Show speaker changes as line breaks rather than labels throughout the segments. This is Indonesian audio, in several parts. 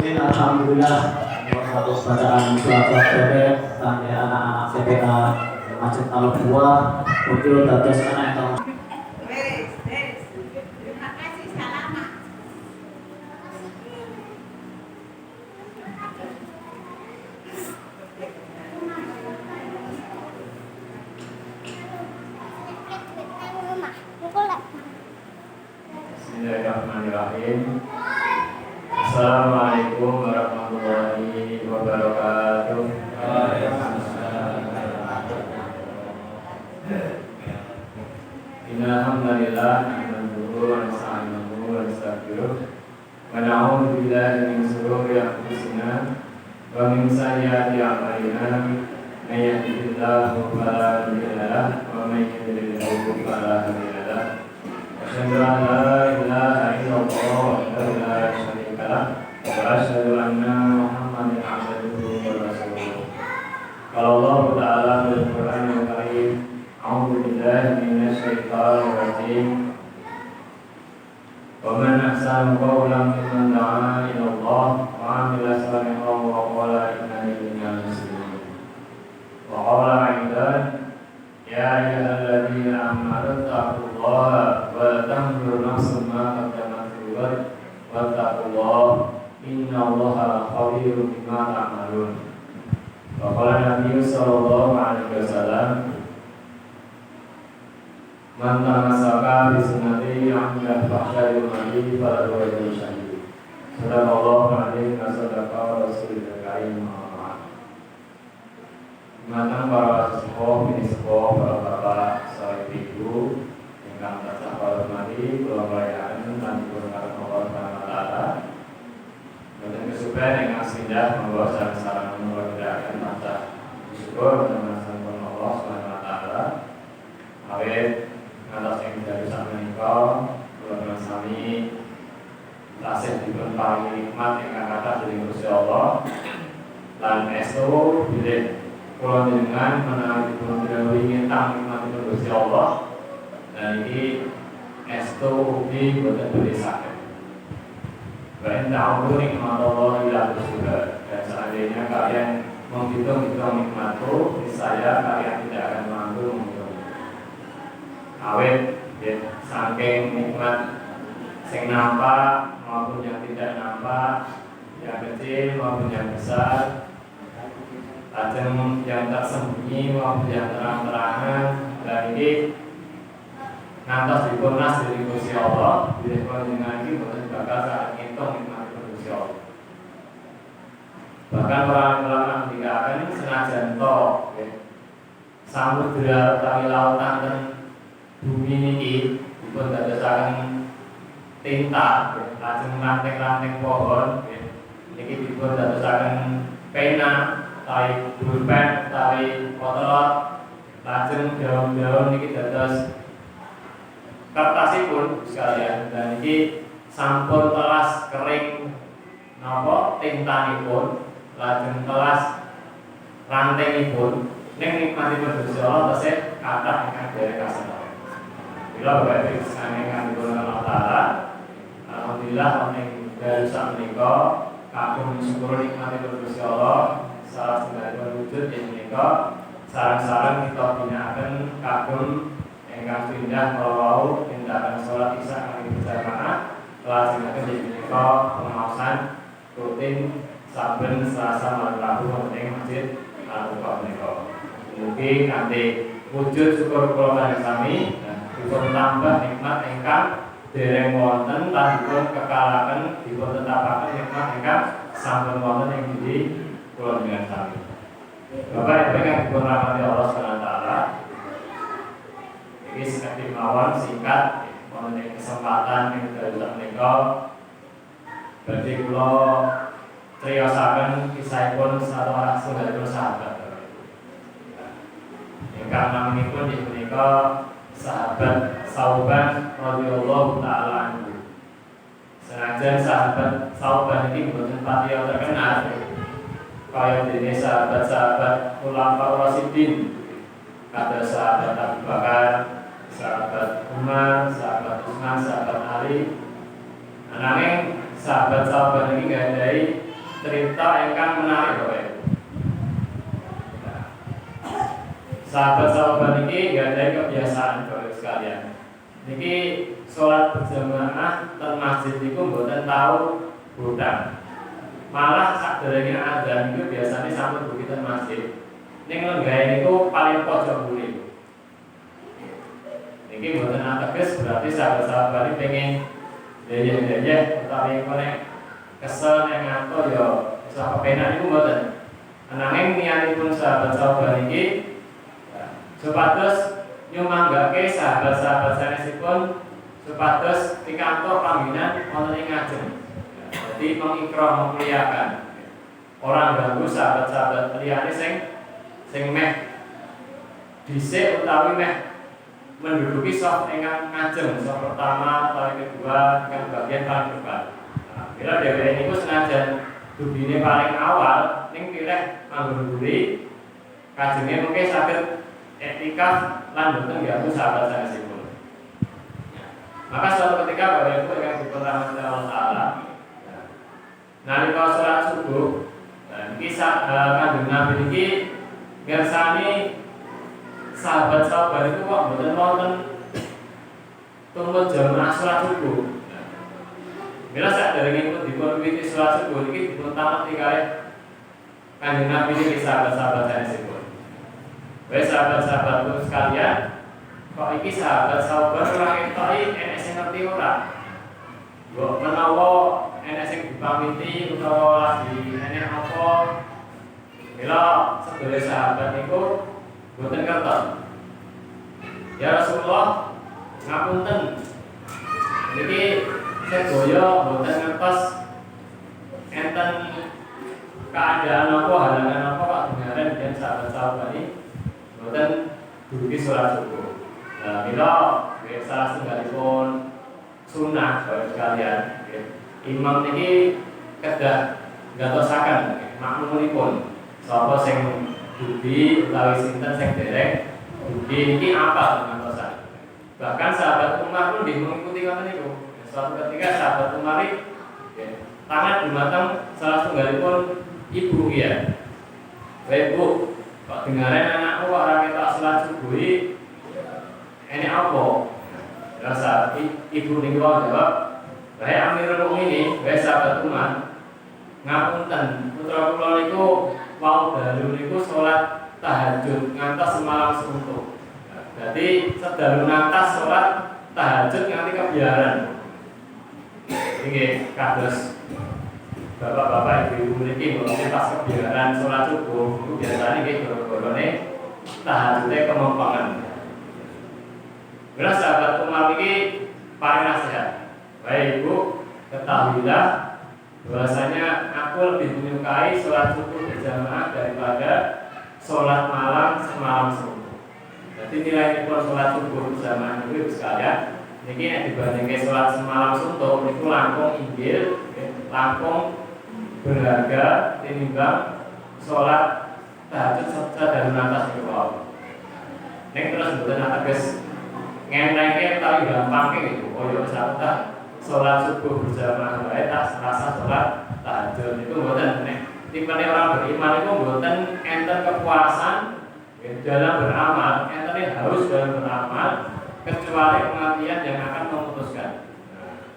Alhamdulillah satu bacaan surat pendek sampai anak-anak CPA Masjid Al-Buah muncul dados anak yang
Terima kasih salamat.
Bismillahirrahmanirrahim. Assalamualaikum warahmatullahi wabarakatuh. Innal hamdalillah nahmaduhu wa nasta'inuhu wa nastaghfiruh wa na'udzu billahi min shururi anfusina wa min sayyiati a'malina may yahdihillahu fala mudilla lahu wa may yudlilhu fala hadiya lahu. Asyhadu an la ilaha illallah wahdahu la syarika lahu wa asyhadu anna Muhammadan abduhu wa rasuluh. Qala Allah Ta'ala fil Qur'anil Karim, a'udzu billahi minasy syaithanir rajim. Wa man ahsanu qawlan mimman da'a ila Allah wa 'amila shalihan wa qala innani minal muslimin. Wa qala aidan ya ayyuhalladzina amanu taqullaha wa tanzur nafsum ma qaddamat lighad wattaqullaha innallaha khabirun bima ta'malun. Wa qala Nabi sallallahu alaihi wasallam man tamassaka bi sunnati 'inda fahsyai umati falahu ajrun syahid. Sadaqallahu alaihi wa sadaqa rasulul karim. Mantan para sesepuh, bini sepuh, para bapak, sahabat ibu, ingkang tansah hormati, kula perayaan lan dipun Allah Taala. Boten kesupen ingkang sindah monggo sareng-sareng kula gerakan mata syukur dan sampun Allah Subhanahu wa taala. Awit ngatos ing dari sakmenika kula sami tasih dipun paringi nikmat ingkang kathah dening Gusti Allah. Lan estu bilih kula dengan menawi dipun dawuhi ngentang nikmatipun Gusti Allah, dan iki estu ugi boten badhe saged. Wa in ta'udzu nikmatallahi la tuhsuha. Dan seandainya kalian menghitung-hitung nikmatku, niscaya kalian tidak akan mampu menghitung. Awet saking nikmat sing nampak maupun yang tidak nampak, yang kecil maupun yang besar, lajeng yang tersembunyi maupun yang terang-terangan, dan ini ngantos dipunas dari Gusti Allah. Bila panjenengan iki boten bakal saged ngitung nikmatipun Gusti Allah. Bahkan para ulama ngendikaken senajan to samudra utawi lautan ten bumi niki dipun dadosaken tinta, lajeng ranting-ranting pohon niki dipun dadosaken pena, tawi pulpen, tawi potlot, lajeng daun-daun niki dados kertasipun sekalian, dan iki sampun telas kering napa tintanipun, lajeng telas rantingipun ning nikmatipun Gusti Allah tesih kathah ingkang derek kaseneng. Bila Bapak Ibu saking dipun Allah Taala, alhamdulillah ning dalem sakmenika kagem syukur nikmatipun Gusti Allah. Salah setunggalipun wujud ing menika sareng-sareng kita ginakaken kagem ingkang pindah kalau tindakan sholat isya kami berjamaah, lajengaken ing menika pengaosan rutin saben Selasa malam Rabu wonten ing Masjid Al-Buah menika. Mugi kanthi wujud syukur kula kaliyan sami dipun tambah nikmat ingkang dereng wonten lan dipun kekalaken dipun tetapaken nikmat ingkang sampun wonten ing diri kula dengan sami. Bapak Ibu yang dipun rahmati Allah Subhanahu wa taala, iki sedhep mawon singkat wonten kesempatan ing dalem menika badhe kula criyosaken kisahipun salah satunggalipun sahabat. Ingkang naminipun inggih punika sahabat Sauban radhiyallahu taala anhu. Senajan sahabat Sauban iki boten patiya terkenal kaya dene sahabat-sahabat Khulafaur Rasyidin, kata sahabat Abu Bakar, sahabat Umar, sahabat Utsman, sahabat Ali. Ananging sahabat-sahabat ini gadhahi cerita ingkang menarik Bapak Ibu. Nah, sahabat-sahabat ini gak ada kebiasaan Bapak Ibu sekalian. Niki sholat berjamaah ten masjid niku mboten tahu budang. Malah sakderenge adzan niku biasanya sampai begitu masjid. Ning lenggahe niku paling pojok buri. Niki mboten ateges berarti sahabat-sahabat ini pengen deye-deye utawi konek kesel nek ngantuk ya iso kepenak niku mboten. Ananging niatipun sahabat-sahabat niki supados nyumanggake sahabat-sahabat sanesipun supados pikantuk panggilan wonten ing ngajeng. Jadi mengikrar memuliakan. Orang ganggu sahabat-sahabat liyane sing meh dhisik utawi meh menduduki shaf ingkang ngajeng, shaf pertama, shaf kedua, ingkang bagian paling depan. Bila dheweke niku senajan dubine paling awal ning pilih manggon mburi kajenge mengke saged etikaf lan boten ganggu sahabat sanesipun. Maka suatu ketika Bapak Ibu yang diperrahmati Allah Taala, nalika salat subuh, kisah Kanjeng Nabi niki ngersani sahabat-sahabat itu kok boten wonten tumut jamaah salat subuh. Bila saderengipun dipun wiwiti salat subuh niki dipun tamati kalih Kanjeng Nabi niki sahabat-sahabat sanesipun. Wes sahabat-sahabatku sekalian, kok iki sahabat-sahabat ora ketoki enek sing ngerti ora? Mbok menawa enek sing dipamiti utawa lagi enek apa? Mila sedaya sahabat niku boten kertos. Ya Rasulullah, ngapunten. Niki sedaya boten ngertos enten keadaan apa halangan apa kok dengaran dan sahabat-sahabat ini boten duduki sholat subuh. Nah, bila salah setunggalipun sunnah Bapak sekalian, imam niki kedah gantosaken makmumunipun sapa sing dugi utawi sinten sing dereng dugi niki apa gantosan. Bahkan sahabat Umar pun mengikuti ngoten niku. Suatu ketika sahabat Umar tangan dumateng salah setunggalipun ibu ya. Ibu, kok dengaran anakku ora ketok salat subuh ini apa? Rasa ibu niku jawab, "Bae Amirul Mukminin, bae sahabat Umar, ngapunten, putra kula niku wau dalu niku salat tahajud ngantos semalam suntuk." Berarti sedalu ngantos salat tahajud nganti kebiaran. Nggih, kados bapak-bapak ibu-ibu niki mboten pas kebiaran salat subuh niku biasane nggih goro-gorone tahajudé kemempangan. Bila sahabat Umar ini paling nasihat, baik ibu, ketahuilah bahwasanya aku lebih menyukai sholat subuh berjamaah daripada sholat malam semalam suntuk. Jadi nilai pun sholat subuh berjamaah itu sekalian, ini dibandingkan sholat semalam suntuk itu langkung inggil, langkung berharga tinimbang sholat tahajud dan atas itu. Ini terus betul ateges ngenengke tapi gampang gitu. Oh ya sahabat sholat subuh berjamaah wae tak serasa sholat tahajud itu mboten nek tipene orang beriman itu mboten enten kepuasan dalam beramal, enten harus dalam beramal kecuali kematian yang akan memutuskan.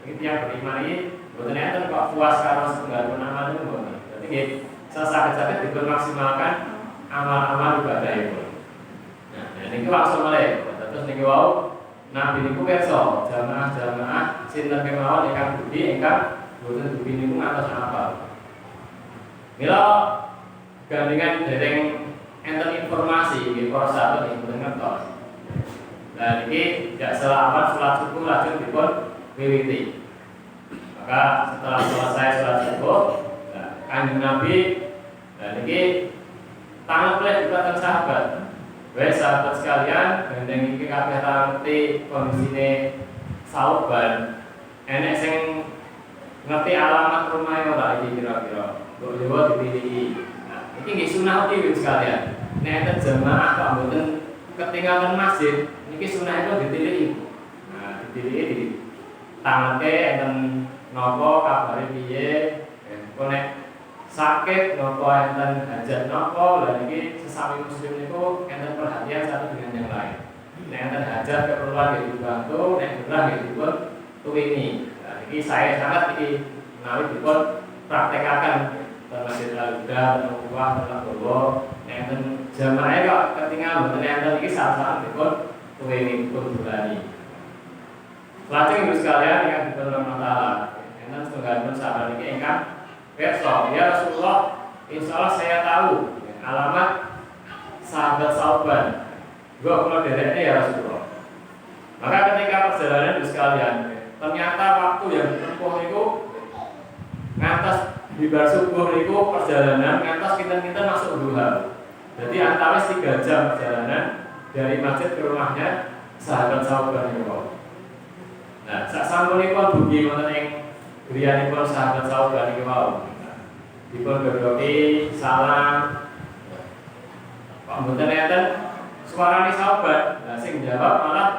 Ini yang beriman ini mboten enten kok puas karo setunggal amal itu mboten. Dadi nggih sesakit-sakit dimaksimalkan amal-amal ibadah itu. Nah, niki langsung mulai terus niki wau Nabi niku kersa jamaah-jamaah sinten kemawon ingkang budi ingkang boten dugi niku ngantos apa. Mila gandengan dereng enten informasi nggih para sahabat nggih boten ngertos. Lah niki jak selawat salat subuh lajeng dipun wiwiti. Maka setelah selesai salat subuh, Kanjeng Nabi niki tangan plek dumateng sahabat. Wes sahabat sekalian, gendeng iki kabeh ngerti kondisine sauban. Enek sing ngerti alamat rumah ora iki kira-kira. Kok dewa dipilih. Nah, iki nggih sunah iki sekalian. Nek enten jamaah kok mboten ketinggalan masjid, niki sunah itu dipilih. Nah, dipilih di tangete enten napa kabare piye. Kok nek sakit nopo enten hajat nopo, lha niki sesami muslim niku enten perhatian satu dengan yang lain. Nek enten hajat keperluan nggih dibantu, nek gerah nggih dipun tuwini. Nah niki saya sangat iki menawi dipun praktekaken ten Masjid Al-Huda, ten Kuwah, ten Bowo, nek enten jamaah kok ketinggal mboten enten iki saat-saat dipun tuwini dipun bulani. Lajeng ibu sekalian yang dipun Allah Taala, enten setunggalipun sahabat niki ingkang besok, ya Rasulullah, insya Allah saya tahu alamat sahabat Sauban. Gua kalau dedeknya ya Rasulullah. Maka ketika perjalanan itu sekalian, ternyata waktu yang ditempuh itu ngantos di bar subuh itu perjalanan ngantos kita masuk duha. Jadi antara 3 jam perjalanan dari masjid ke rumahnya sahabat Sauban itu. Nah, sak sampunipun dugi wonten ing griyanipun sahabat Sauban iki wau. Dipun dodoki salam. Kok mboten enten suarane Sauban. Lah sing jawab malah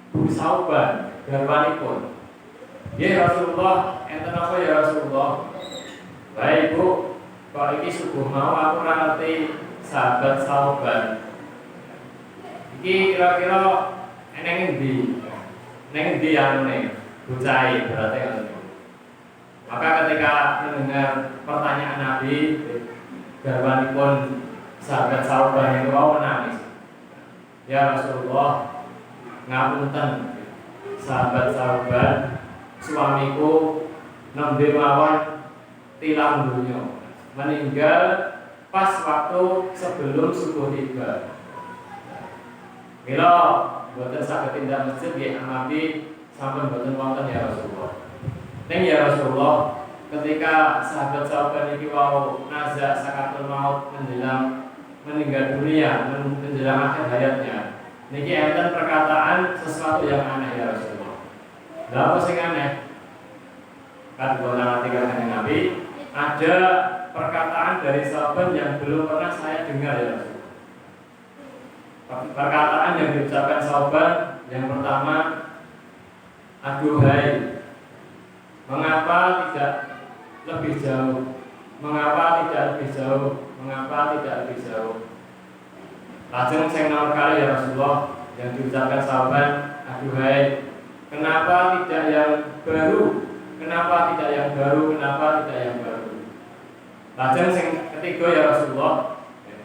Bu Sauban, garwanipun. Ya Rasulullah, enten apa ya Rasulullah? Baik Bu, kok iki subuh mau aku ora ngerti sahabat Sauban. Iki kira-kira eneng endi? Neng endi anune? Bucai berarti ngoten. Maka ketika mendengar pertanyaan Nabi, garwanipun sahabat Sauban itu mau menangis. Ya Rasulullah, ngapunten sahabat Sauban, suamiku nembe mawon tilang dunya, meninggal pas waktu sebelum subuh tiba. Mila boten saged tindak masjid nggih Nabi sampun boten wonten ya Rasulullah. Ning ya Rasulullah, ketika sahabat Sauban iki wau nazak sakatul maut menjelang meninggal dunia, menjelang akhir hayatnya, niki enten perkataan sesuatu yang aneh ya Rasulullah. Lha apa sing aneh? Kan kula ngatikaken Nabi, ada perkataan dari Sauban yang belum pernah saya dengar ya Rasulullah. Perkataan yang diucapkan Sauban yang pertama, aduhai, mengapa tidak lebih jauh? Mengapa tidak lebih jauh? Mengapa tidak lebih jauh? Lajeng sing nomor kali ya Rasulullah yang diucapkan Sauban, aduhai, kenapa tidak yang baru? Kenapa tidak yang baru? Kenapa tidak yang baru? Lajeng sing ketiga ya Rasulullah,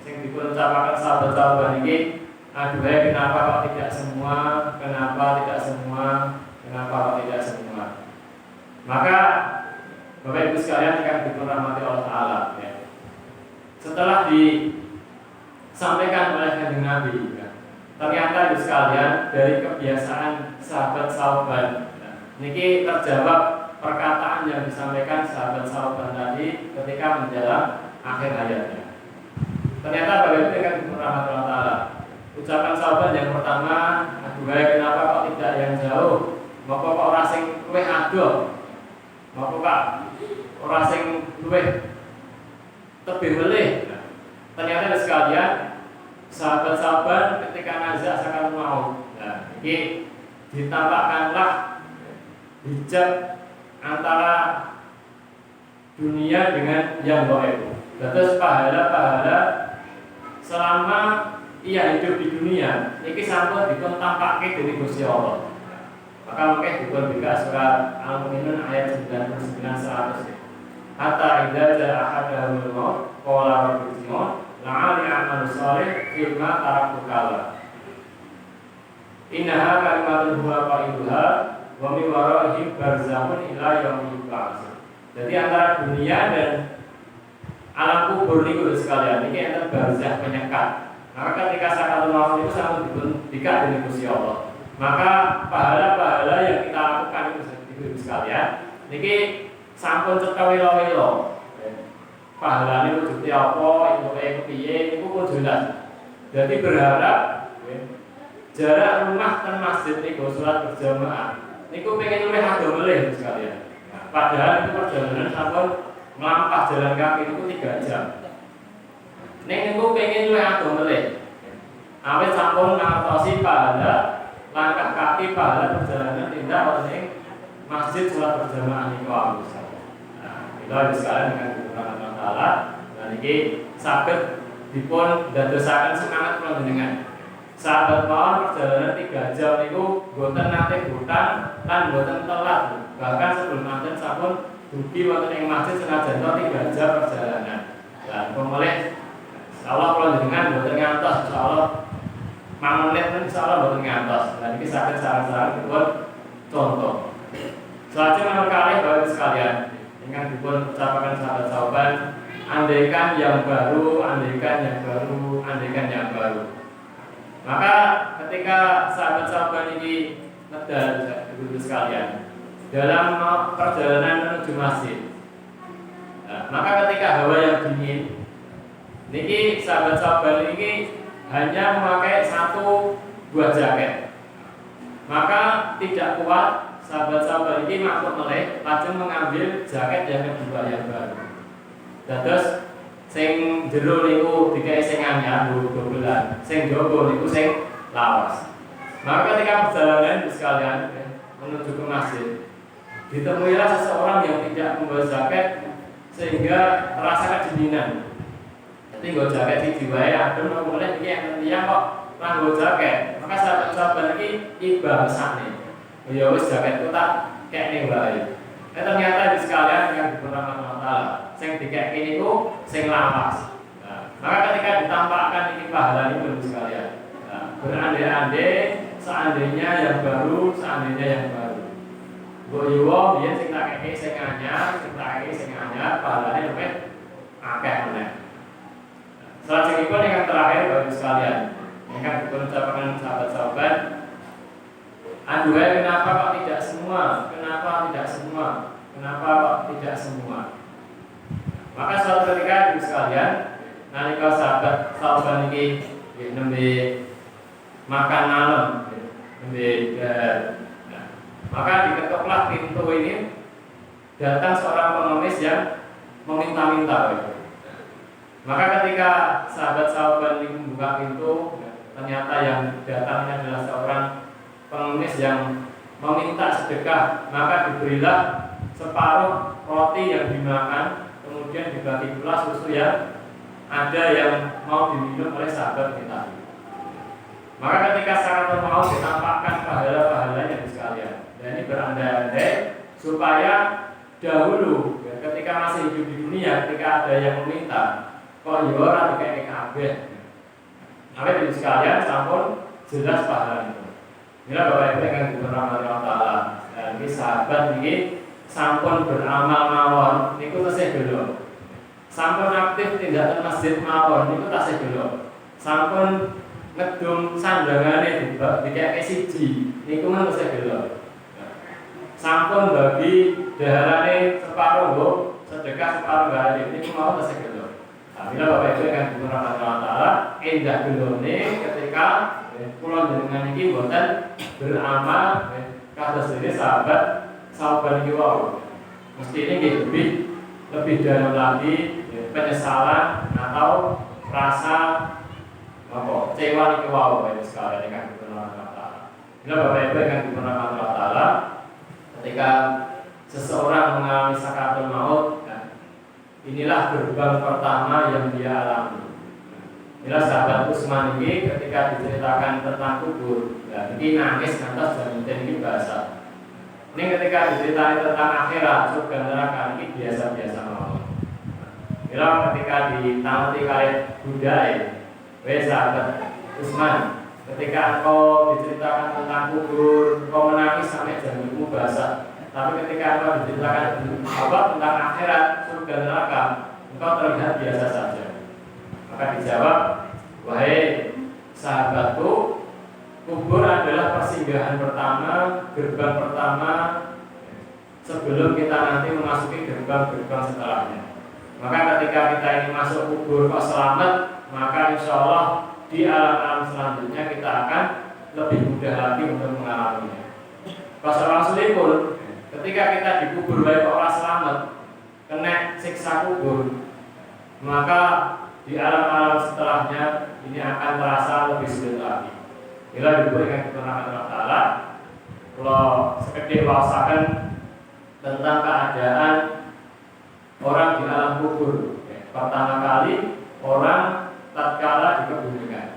sing dipun ucapaken sahabat Sauban iki, aduhai, kenapa kok tidak semua? Kenapa tidak semua? Kenapa kok tidak semua? Maka Bapak Ibu sekalian yang dirahmati Allah Taala, ya. Setelah disampaikan oleh Kanjeng Nabi, ya, ternyata Ibu sekalian dari kebiasaan sahabat Sauban, ya, niki terjawab perkataan yang disampaikan sahabat Sauban tadi ketika menjelang akhir hayatnya. Ternyata Bapak Ibu yang dirahmati Allah Taala, ucapan Sauban yang pertama, aduhai, kenapa kok tidak yang jauh? Maka kok ora sing luwih adoh? Maka kok ora sing luwih tebih melih? Nah, ternyata sekalian sahabat Sauban ketika nazak sakal maut. Nah, ini ditampakkanlah hijab antara dunia dengan yang gaib. Terus pahala-pahala selama ia hidup di dunia, ini sampun dipun tampake dening Gusti Allah. Maka mungkin dipun buka surat Al-Mu'minun ayat 99 100. Hatta idza jaa ahadahumul maut qala rabbi irji'un la'ali a'malu shalih fima taraktu kala. Innaha kalimatun huwa qailuha wa min waraihim barzakhun ila yaumil ba'ts. Jadi antara dunia dan alam kubur niku sekalian iki enten barzakh penyekat. Maka ketika sakatul maut itu sampun dipun buka dening Gusti Allah. Maka pahala-pahala yang kita lakukan itu sekalian, niki sampun cetha welo-welo. Pahalane wujude apa, entuke kepiye, niku pun jelas. Jadi berharap jarak rumah dan masjid niku salat berjamaah, niku pengen luwih adoh melih sekalian. Nah, padahal itu perjalanan sampun melampah jalan kaki niku 3 jam. Ning niku pengen luwih adoh melih. Awit sampun ngartosi pahala langkah kaki pahala perjalanan tindak wonten ing masjid salat berjamaah niku Allah. Nah, Bila sekalian dengan dipun taala, dan ini saged dipun dadosaken semangat panjenengan. Sahabat mawon perjalanan 3 jam niku boten nate hutang lan boten telat. Bahkan sebelum manten sampun dugi wonten ing masjid senajan 3 jam perjalanan. Lan pemelih insyaallah panjenengan boten ngantos insyaallah mangenit insyaallah boten ngantos. Dan iki saged sareng-sareng dipun contoh. Selanjutnya kali Bapak Ibu sekalian, ingkang dipun ucapaken sahabat-sahabat, andaikan yang baru, andaikan yang baru, andaikan yang baru. Maka ketika sahabat-sahabat ini medal Ibu sekalian dalam perjalanan menuju masjid, maka ketika hawa yang dingin, niki sahabat-sahabat ini hanya memakai 1 buah jaket. Maka tidak kuat sahabat-sahabat ini maklum meleh, lajeng mengambil jaket yang kedua yang baru. Terus sing jero niku dikai sing anyar dobelan, sing jaba niku sing lawas. Maka ketika perjalanan sekalian menuju ke masjid, ditemuilah seseorang yang tidak membawa jaket sehingga terasa kedinginan. Jadi nggo jaket siji wae adem kok mulai iki yang kok nganggo jaket. Maka sahabat-sahabat iki iba mesane. Ya wis jaketku tak kekne wae. Ternyata di sekalian yang dipun rahmat Allah, sing dikek niku sing lawas. Maka ketika ditampakkan ini pahala ini sekalian, berandai-andai seandainya yang baru, seandainya yang baru. Mbok yo biyen sing tak kekne sing anyar, sing tak kekne sing anyar, pahalane luwih akeh meneh. Selanjutnya yang terakhir Bapak sekalian, yang akan dipun ucapaken sahabat-sahabat, aduhai kenapa kok tidak semua? Kenapa tidak semua? Kenapa kok tidak semua? Maka suatu ketika Ibu sekalian, nalika sahabat ini nembe makan malam, nembe maka diketoklah pintu ini, datang seorang pengemis yang meminta-minta. Maka ketika sahabat-sahabat ini membuka pintu, ternyata yang datangnya adalah seorang pengemis yang meminta sedekah, maka diberilah separuh roti yang dimakan, kemudian dibagi pula susu yang ada yang mau diminum oleh sahabat kita. Maka ketika syarat mau ditampakkan pahala-pahalanya sekalian, dan ini berandai-andai supaya dahulu ketika masih hidup di dunia, ketika ada yang meminta, kok yora dikek kabeh. Maka di sekalian sampun jelas pahala itu. Inilah Bapak Ibu yang dirahmati Allah Taala. Dan ini sahabat ini sampun beramal mawon niku tasih gelo. Sampun aktif tindakan masjid mawon niku tasih gelo. Sampun ngedum sandangane dikek siji niku men tasih gelo. Sampun bagi daharane separuh nggo sedekah separuh bali niku mau tasih gelo. Bila Bapak Ibu yang dirahmati Allah Taala, endah gelone ketika kula jenengan iki boten beramal kados dene sahabat iki wau. Mesti ini lebih dalam lagi penyesalan atau rasa kecewa iki wau sekalian dengan Allah Taala. Bila Bapak Ibu yang dirahmati Allah Taala, ketika seseorang mengalami sakaratul maut, inilah gerbang pertama yang dia alami. Inilah sahabat Utsman ini ketika diceritakan tentang kubur, ini nangis ngantos dan ini bahasa. Ini ketika diceritakan tentang akhirat, surga neraka ini biasa-biasa mawon. Inilah ketika ditamati kali budaya, sahabat Utsman, ketika engkau diceritakan tentang kubur, engkau menangis sampai jantungmu basah. Tapi ketika engkau diceritakan tentang akhirat, surga neraka, engkau terlihat biasa saja. Maka dijawab, wahai sahabatku, kubur adalah persinggahan pertama, gerbang pertama sebelum kita nanti memasuki gerbang-gerbang setelahnya. Maka ketika kita ini masuk kubur kok selamat, maka insya Allah di alam-alam selanjutnya kita akan lebih mudah lagi untuk mengalaminya. Kalau pun ketika kita dikubur baik orang selamat, kena siksa kubur, maka di alam-alam setelahnya ini akan terasa lebih sulit lagi. Bila diberikan ketenangan Allah Taala, kalau sekedar wawasakan tentang keadaan orang di alam kubur. Pertama kali orang tatkala dikebumikan.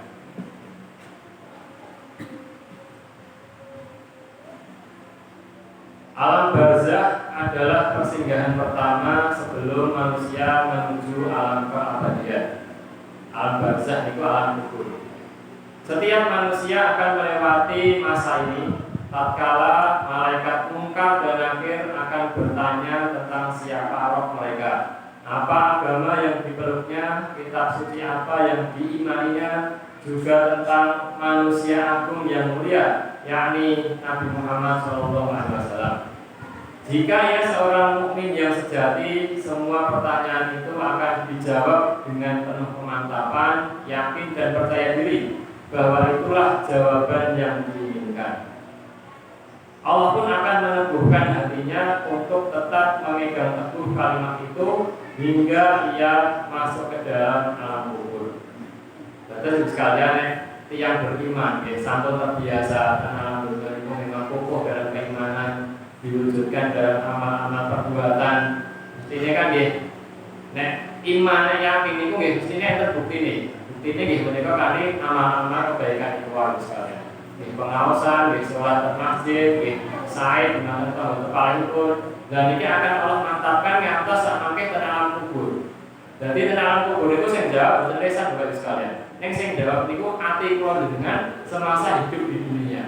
Alam barzakh adalah persinggahan pertama sebelum manusia menuju alam keabadian. Alam barzakh itu alam kubur. Setiap manusia akan melewati masa ini tatkala malaikat munkar dan nakir akan bertanya tentang siapa roh mereka, apa agama yang dipeluknya, kitab suci apa yang diimaninya, juga tentang manusia agung yang mulia, yakni Nabi Muhammad SAW. Jika ia seorang mukmin yang sejati, semua pertanyaan itu akan dijawab dengan penuh kemantapan, yakin dan percaya diri bahwa itulah jawaban yang diinginkan. Allah pun akan meneguhkan hatinya untuk tetap memegang teguh kalimat itu hingga ia masuk ke dalam alam kubur. Terus sekalian tiang beriman, santun terbiasa alam kubur itu memang kokoh dalam keimanan, diwujudkan dalam amal-amal perbuatan. Mestinya kan nek iman yakin itu mestinya terbukti nih. Bukti ini mereka kali amal-amal kebaikan itu harus sekalian. Pengawasan, sholat di masjid, sa'i dengan paling pun, dan ini akan Allah mantapkan yang atas sampai ke alam kubur. Jadi alam kubur itu yang jawab, betul bukan sekalian. Yang jawab itu hati keluar dengan semasa hidup di dunia.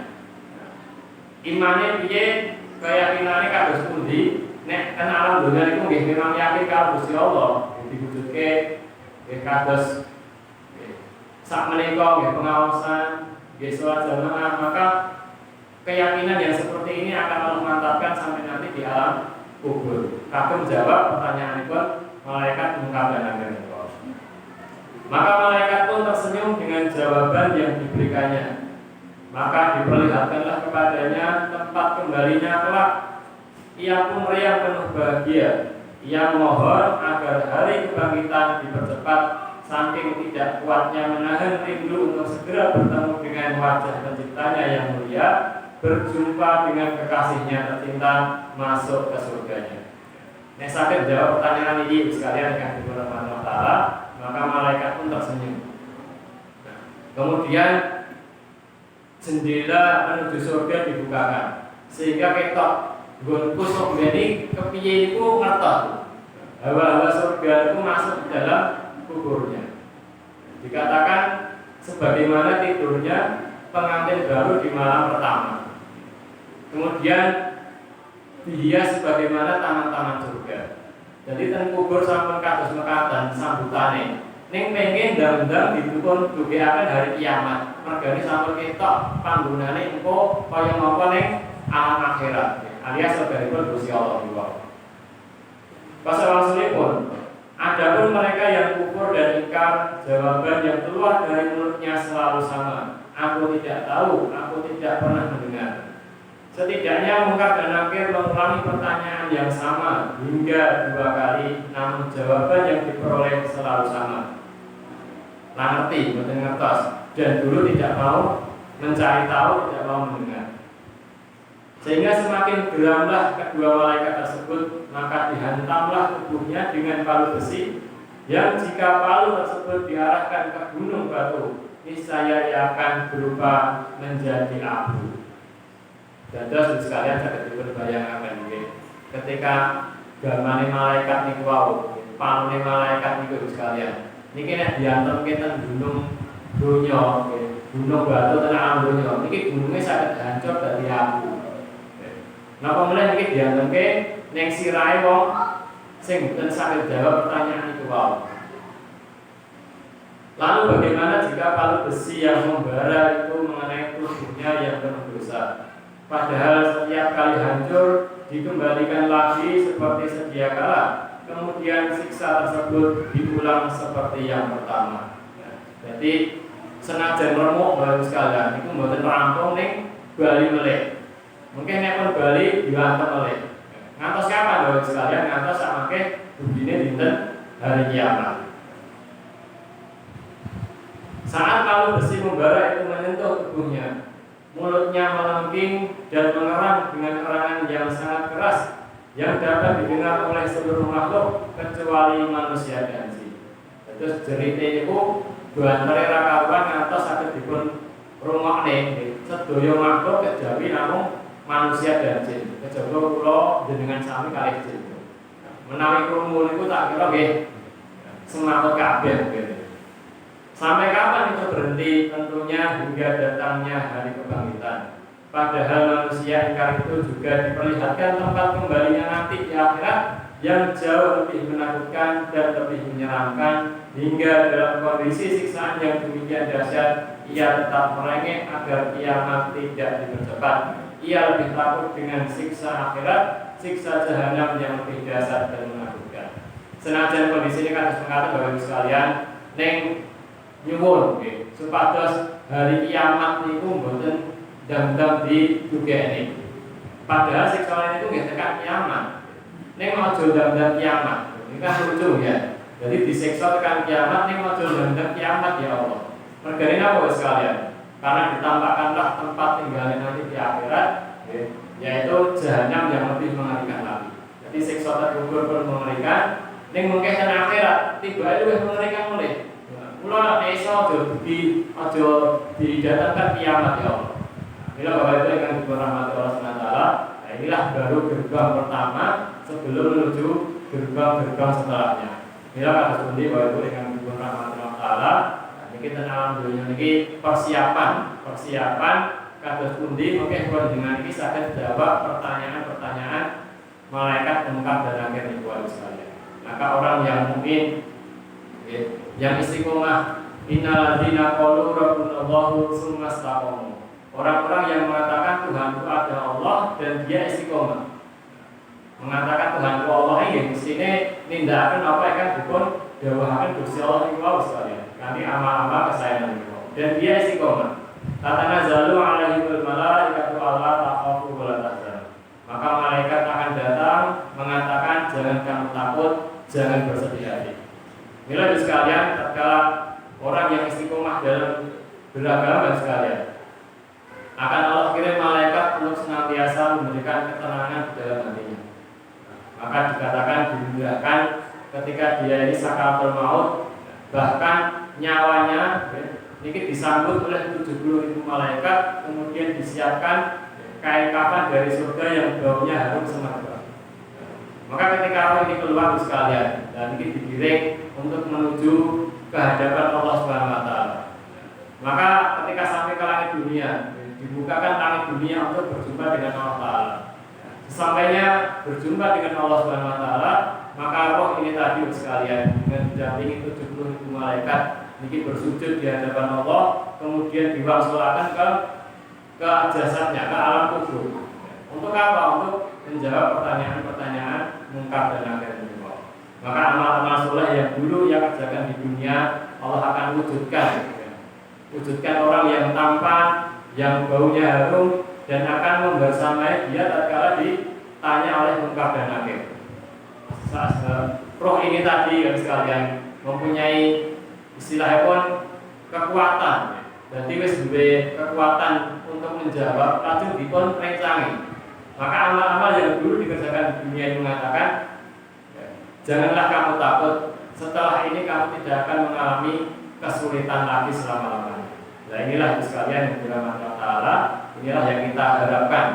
Imannya dia keyakinannya kados pundi, nek kan alam dunia itu memang yakin kalau Gusti Allah diwujudke kados sak menika pengawasan, sholat jamaah, maka keyakinan yang seperti ini akan Allah mantapkan sampai nanti di alam kubur. Kagem jawab pertanyaan itu malaikat munkar dan nakir. Maka malaikat pun tersenyum dengan jawaban yang diberikannya. Maka diperlihatkanlah kepadanya tempat kembalinya kelak. Ia pun meriang penuh bahagia. Ia mohon agar hari kebangkitan dipercepat, saking tidak kuatnya menahan rindu untuk segera bertemu dengan wajah penciptanya yang mulia, berjumpa dengan kekasihnya tercinta, masuk ke surganya. Nek sakit jawab pertanyaan ini sekalian dengan Subhanahu wa ta'ala, maka malaikat pun tersenyum. Kemudian jendela menuju surga dibukakan, sehingga ketok nggon kusuk jadi kepiye iku ngertos. Hawa-hawa surga itu masuk ke dalam kuburnya. Dikatakan sebagaimana tidurnya pengantin baru di malam pertama. Kemudian dihias sebagaimana taman-taman surga. Jadi ten kubur sampun kados mekaten sambutane. Ning pengen ndang-ndang didukun dugeaken hari kiamat. Mergane sampun ketok panggonane engko kaya napa ning alam akhirat. Alias surganipun Gusti Allah niku. Pasalipun adapun mereka yang kufur dan ingkar, jawaban yang keluar dari mulutnya selalu sama. Aku tidak tahu, aku tidak pernah mendengar. Setidaknya Munkar dan Nakir mengulangi pertanyaan yang sama hingga 2 kali, namun jawaban yang diperoleh selalu sama. Lah ngerti, mboten ngertos, dan dulu tidak mau mencari tahu, tidak mau mendengar. Sehingga semakin geramlah kedua malaikat tersebut, maka dihantamlah tubuhnya dengan palu besi, yang jika palu tersebut diarahkan ke gunung batu, niscaya ia akan berubah menjadi abu. Dados sekalian saged dibayangkan nggih. Ketika gamane malaikat niku wau, palune malaikat niku sekalian. Niki nek diantemke ten gunung donya, gunung batu ten alam donya, niki gununge saged hancur dadi abu. Napa meneh niki diantemke ning sirahe wong sing boten saged jawab pertanyaan itu wau. Lalu bagaimana jika palu besi yang membara itu mengenai tubuhnya yang penuh dosa? Padahal setiap kali hancur dikembalikan lagi seperti sedia kala. Kemudian siksa tersebut diulang seperti yang pertama. Jadi senajan remuk baru sekalian itu mboten rampung ning bali melih. Mungkin nek pun bali diantem melih. Ngantos kapan baru sekalian? Ngantos samangke budine dinten hari kiamat. Saat palu besi membara itu menyentuh tubuhnya, mulutnya melengking dan mengerang dengan erangan yang sangat keras, yang dapat didengar oleh seluruh makhluk kecuali manusia dan jin. Terus cerita itu duantare ra karuan ngantos saged dipun rungokne sedaya makhluk kejawi namung manusia dan jin. Kejaba kula jenengan sami kalih jin. Menawi krungu niku tak kira nggih semangat kabeh gitu. Sampai kapan itu berhenti? Tentunya hingga datangnya hari kebangkitan. Padahal manusia ingkar itu juga diperlihatkan tempat kembalinya nanti di akhirat yang jauh lebih menakutkan dan lebih menyeramkan, hingga dalam kondisi siksaan yang demikian dahsyat ia tetap merengek agar kiamat tidak dipercepat. Ia lebih takut dengan siksa akhirat, siksa jahanam yang lebih dahsyat dan menakutkan. Senajan kondisi ini kan mengatakan Bapak Ibu sekalian, neng nyuwun supados hari kiamat niku mboten dam-dam di duga ini. Padahal siksa itu nggih tekan kiamat. Neng aja dam-dam kiamat. Ini kan lucu ya. Jadi disiksa tekan kiamat, neng aja dam-dam kiamat ya Allah. Mergane napa sekalian? Karena ditampakkanlah tempat tinggalnya nanti di akhirat, yaitu jahanam yang lebih mengerikan lagi. Jadi siksa terkubur pun mengerikan. Ning mungkin ten akhirat tiba itu mengerikan oleh. Kula nek iso aja didatangkan kiamat ya Allah. Inilah Bapak Ibu yang dirahmati Allah SWT. Nah, inilah baru gerbang pertama sebelum menuju gerbang-gerbang setelahnya. Inilah kata pundi Bapak Ibu yang dirahmati Allah Taala. Nah, kita alhamdulillah ini persiapan kata pundi mungkin kalau dengan ini saya jawab pertanyaan-pertanyaan malaikat pengungkap dan akhir ibu sekalian. Maka orang yang mungkin yang istiqomah innalladzina qalu rabbunallahu tsumma istaqamu. Orang-orang yang mengatakan Tuhan itu ada Allah dan dia istiqomah. Mengatakan Tuhan itu Allah ini mestine nindakaken apa yang dipun dawuhaken Gusti Allah niku wae sekalian. Kami amal-amal kesayangan niku. Dan dia istiqomah. Tatanazzalu alaihimul malaikatu alla takhafu wa la tahzanu. Maka malaikat akan datang mengatakan jangan kamu takut, jangan bersedih hati. Inilah sekalian tatkala orang yang istiqomah dalam beragama sekalian akan Allah kirim malaikat untuk senantiasa memberikan ketenangan di dalam hatinya. Maka dikatakan dimudahkan ketika dia ini sakaratul maut, bahkan nyawanya ini disambut oleh 70.000 malaikat, kemudian disiapkan kain kafan dari surga yang baunya harum semerbak. Maka ketika roh ini keluar sekalian dan ini digiring untuk menuju ke hadapan Allah Subhanahu wa taala. Maka ketika sampai ke langit dunia, dibukakan langit dunia untuk berjumpa dengan Allah Taala. Sesampainya berjumpa dengan Allah Subhanahu wa taala, maka roh ini tadi sekalian dengan didampingi 70.000 malaikat ini bersujud di hadapan Allah, kemudian diwangsulakan ke jasadnya, ke alam kubur. Untuk apa? Untuk menjawab pertanyaan-pertanyaan mungkar dan nakir ini. Maka amal-amal soleh yang dulu ia kerjakan di dunia Allah akan wujudkan. Wujudkan orang yang tampan, yang baunya harum, dan akan membersamai dia tatkala ditanya oleh mungkar dan nakir. Roh ini tadi yang sekalian mempunyai istilahnya pun kekuatan. Jadi wis duwe kekuatan untuk menjawab lajeng dipun rencangi. Maka amal-amal yang dulu dikerjakan di dunia ini mengatakan janganlah kamu takut, setelah ini kamu tidak akan mengalami kesulitan lagi selama-lamanya. Nah inilah sekalian yang dirahmati Allah Ta'ala. Inilah yang kita harapkan.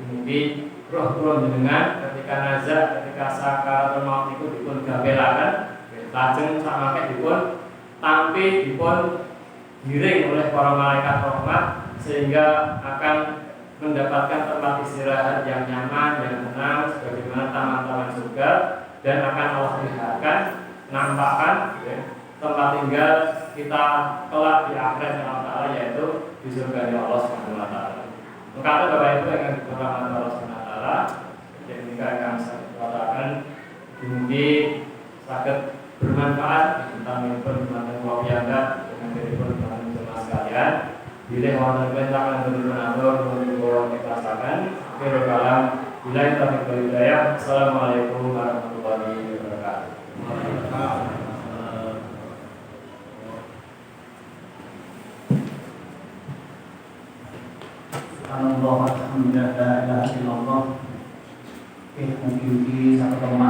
Mungkin roh turun jenengan ketika nazar, ketika sakaratul maut itu dipun gambelaken, lajeng samangke dipun tampi, dipun giring oleh para malaikat rahmat sehingga akan mendapatkan tempat istirahat yang nyaman, yang tenang, sebagaimana taman-taman surga, dan akan Allah lihatkan, nampakkan tempat tinggal kita kelak di akhirat yang Allah Ta'ala, yaitu di surga Allah Subhanahu wa taala. Maka Bapak Ibu yang dirahmati Allah Subhanahu wa taala, yang akan saya katakan mungkin sakit bermanfaat tentang perkembangan waktu Anda dengan perkembangan jemaah sekalian. Bila wonten pendapat bermanfaat untuk kita rasakan, akhir kalam bila kita berhidayah. Assalamualaikum warahmatullahi wabarakatuh.
Subhanallah, alhamdulillah, la ilaha illallah. Mugi-mugi satu teman